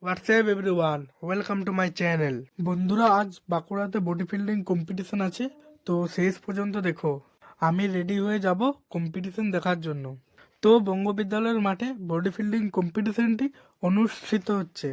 WhatsApp everyone, welcome to my channel. বন্ধুরা, আজ বাঁকুড়াতে body building competition আছে, তো শেষ পর্যন্ত দেখো। আমি রেডি হয়ে যাব কম্পিটিশন দেখার জন্য। তো বঙ্গ বিদ্যালয়ের মাঠে বডি বিল্ডিং কম্পিটিশনটি অনুষ্ঠিত হচ্ছে।